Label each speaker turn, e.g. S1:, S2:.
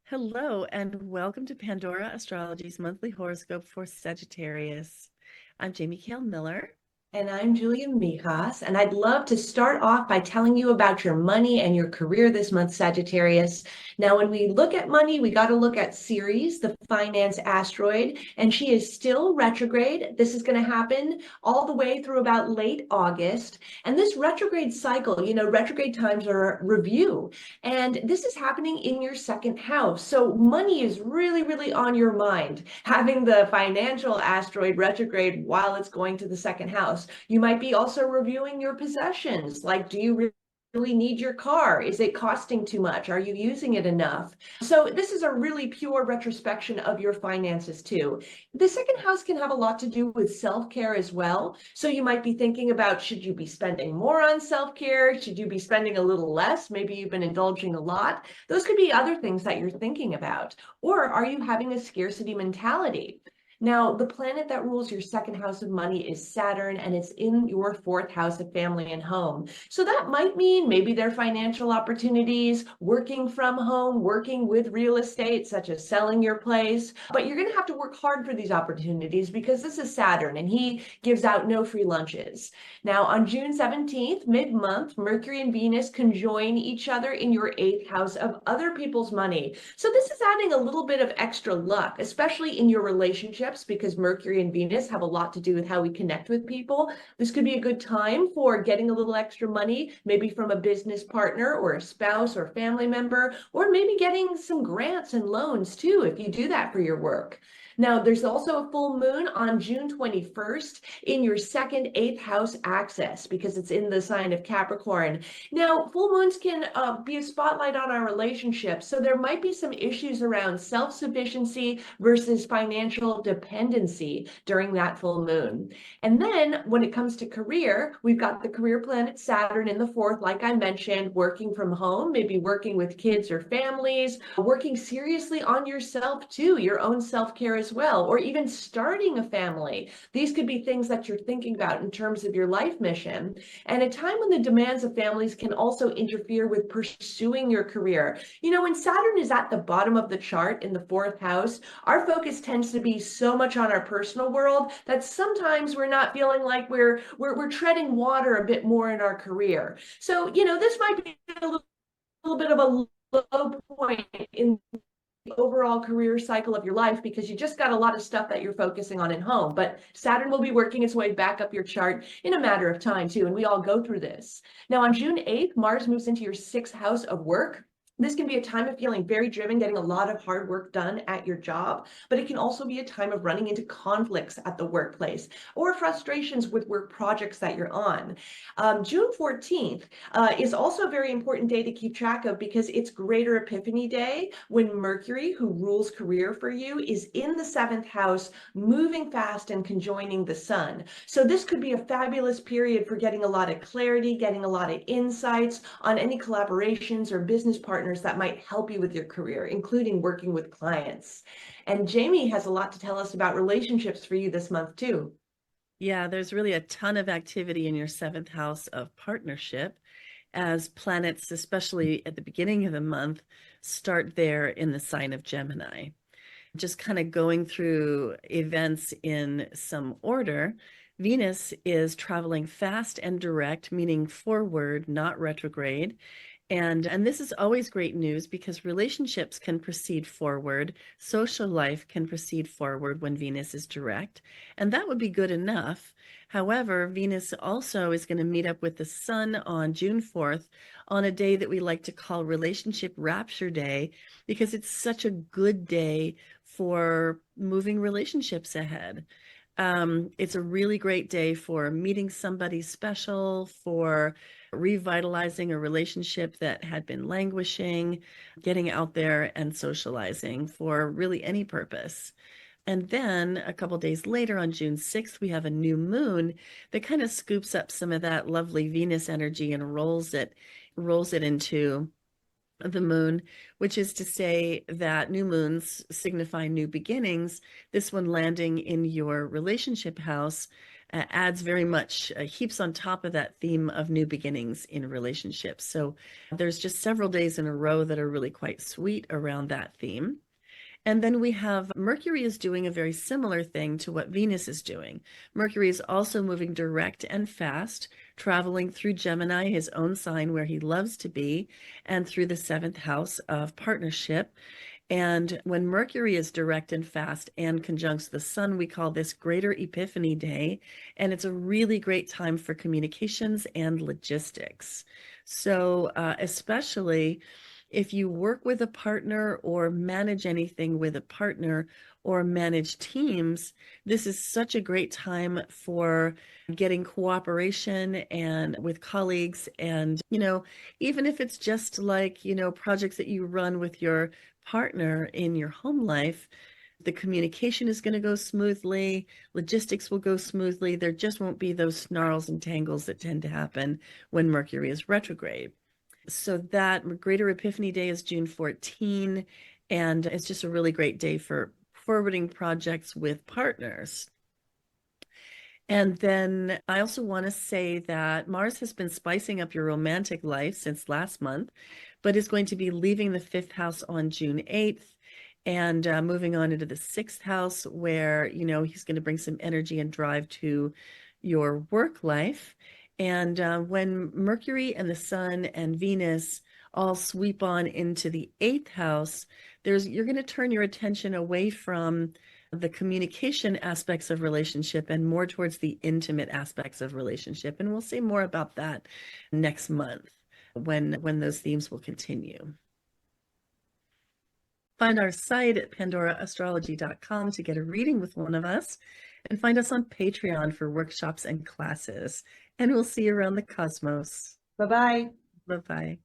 S1: Hello, and welcome to Pandora Astrology's monthly horoscope for Sagittarius. I'm Jamie Kale Miller.
S2: And I'm Julia Mijas, and I'd love to start off by telling you about your money and your career this month, Sagittarius. Now, when we look at money, we got to look at Ceres, the finance asteroid, and she is still retrograde. This is going to happen all the way through about late August. And this retrograde cycle, retrograde times are review, and this is happening in your second house. So money is really, really on your mind, having the financial asteroid retrograde while it's going to the second house. You might be also reviewing your possessions. Like, do you really need your car? Is it costing too much? Are you using it enough? So this is a really pure retrospection of your finances too. The second house can have a lot to do with self-care as well. So you might be thinking about, should you be spending more on self-care? Should you be spending a little less? Maybe you've been indulging a lot. Those could be other things that you're thinking about. Or are you having a scarcity mentality? Now, the planet that rules your second house of money is Saturn, and it's in your fourth house of family and home. So that might mean maybe there are financial opportunities, working from home, working with real estate, such as selling your place. But you're going to have to work hard for these opportunities because this is Saturn, and he gives out no free lunches. Now, on June 17th, mid-month, Mercury and Venus conjoin each other in your eighth house of other people's money. So this is adding a little bit of extra luck, especially in your relationships, because Mercury and Venus have a lot to do with how we connect with people. This could be a good time for getting a little extra money, maybe from a business partner or a spouse or family member, or maybe getting some grants and loans too, if you do that for your work. Now, there's also a full moon on June 21st in your second eighth house axis because it's in the sign of Capricorn. Now, full moons can be a spotlight on our relationships. So there might be some issues around self-sufficiency versus financial dependency during that full moon. And then when it comes to career, we've got the career planet Saturn in the fourth, like I mentioned, working from home, maybe working with kids or families, working seriously on yourself too, your own self-care as well, or even starting a family. These could be things that you're thinking about in terms of your life mission. And a time when the demands of families can also interfere with pursuing your career. When Saturn is at the bottom of the chart in the fourth house, our focus tends to be so much on our personal world that sometimes we're not feeling like we're treading water a bit more in our career. So, this might be a little bit of a low point in overall career cycle of your life because you just got a lot of stuff that you're focusing on at home. But Saturn will be working its way back up your chart in a matter of time too, and we all go through this. Now on June 8th, Mars moves into your sixth house of work. This can be a time of feeling very driven, getting a lot of hard work done at your job, but it can also be a time of running into conflicts at the workplace or frustrations with work projects that you're on. June 14th is also a very important day to keep track of because it's Greater Epiphany Day when Mercury, who rules career for you, is in the seventh house, moving fast and conjoining the sun. So this could be a fabulous period for getting a lot of clarity, getting a lot of insights on any collaborations or business partners that might help you with your career, including working with clients. And Jamie has a lot to tell us about relationships for you this month too.
S1: Yeah, there's really a ton of activity in your seventh house of partnership as planets, especially at the beginning of the month, start there in the sign of Gemini. Just kind of going through events in some order. Venus is traveling fast and direct, meaning forward, not retrograde. And this is always great news because relationships can proceed forward, social life can proceed forward when Venus is direct, and that would be good enough. However, Venus also is going to meet up with the Sun on June 4th on a day that we like to call Relationship Rapture Day because it's such a good day for moving relationships ahead. It's a really great day for meeting somebody special, for revitalizing a relationship that had been languishing, getting out there and socializing for really any purpose. And then a couple days later on June 6th, we have a new moon that kind of scoops up some of that lovely Venus energy and rolls it into the moon, which is to say that new moons signify new beginnings. This one landing in your relationship house adds very much, heaps on top of that theme of new beginnings in relationships. So there's just several days in a row that are really quite sweet around that theme. And then we have Mercury is doing a very similar thing to what Venus is doing. Mercury is also moving direct and fast, traveling through Gemini, his own sign where he loves to be, and through the seventh house of partnership. And when Mercury is direct and fast and conjuncts the sun, we call this Greater Epiphany Day. And it's a really great time for communications and logistics. So, especially if you work with a partner or manage anything with a partner or manage teams, this is such a great time for getting cooperation and with colleagues. And, even if it's just like, projects that you run with your partner in your home life, the communication is going to go smoothly, logistics will go smoothly. There just won't be those snarls and tangles that tend to happen when Mercury is retrograde. So that Greater Epiphany Day is June 14, and it's just a really great day for forwarding projects with partners. And then I also want to say that Mars has been spicing up your romantic life since last month, but is going to be leaving the fifth house on June 8th and moving on into the sixth house where, he's going to bring some energy and drive to your work life. And when Mercury and the Sun and Venus all sweep on into the eighth house, you're going to turn your attention away from the communication aspects of relationship and more towards the intimate aspects of relationship. And we'll say more about that next month when those themes will continue. Find our site at pandoraastrology.com to get a reading with one of us, and find us on Patreon for workshops and classes. And we'll see you around the cosmos.
S2: Bye-bye.
S1: Bye-bye.